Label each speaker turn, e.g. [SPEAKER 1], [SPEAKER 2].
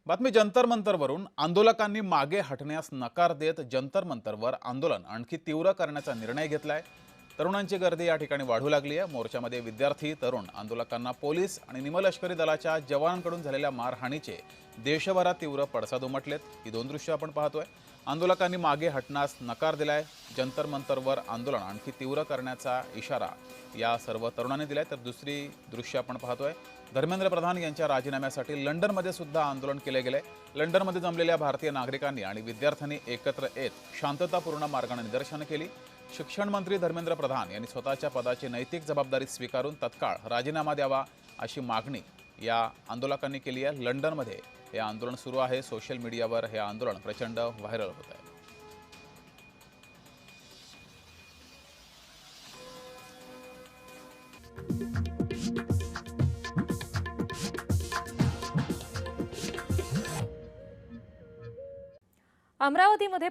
[SPEAKER 1] बातमी जंतर मंतरवरून आंदोलकांनी मागे हटण्यास नकार देत जंतर मंतरवर आंदोलन आणखी तीव्र करण्याचा निर्णय घेतलाय। तरुणांची गर्दी या ठिकाणी वाढू लागली आहे। मोर्चामध्ये विद्यार्थी, तरुण आंदोलकांना पोलीस आणि निमलष्करी दलाच्या जवानांकडून झालेल्या मारहाणीचे देशभरात तीव्र पडसाद उमटलेत। ही दोन दृश्य आपण पाहतोय। आंदोलकांनी मागे हटण्यास नकार दिलाय। जंतर मंतरवर आंदोलन आणखी तीव्र करण्याचा इशारा या सर्व तरुणांनी दिलाय। तर दुसरी दृश्य आपण पाहतोय। धर्मेंद्र प्रधान यांच्या राजीनाम्यासाठी लंडनमध्ये सुद्धा आंदोलन केले गेले। लंडनमध्ये जमलेल्या भारतीय नागरिकांनी आणि विद्यार्थ्यांनी एकत्र येत शांततापूर्ण मार्गाने निदर्शनं केली। शिक्षण मंत्री धर्मेंद्र प्रधान यांनी स्वतःच्या पदाची नैतिक जबाबदारी स्वीकारून तत्काळ राजीनामा द्यावा अशी मागणी या आंदोलकांनी केली आहे। लंडनमध्ये हे आंदोलन सुरू आहे। सोशल मीडियावर हे आंदोलन प्रचंड व्हायरल होत आहे।
[SPEAKER 2] अमरावतीमध्ये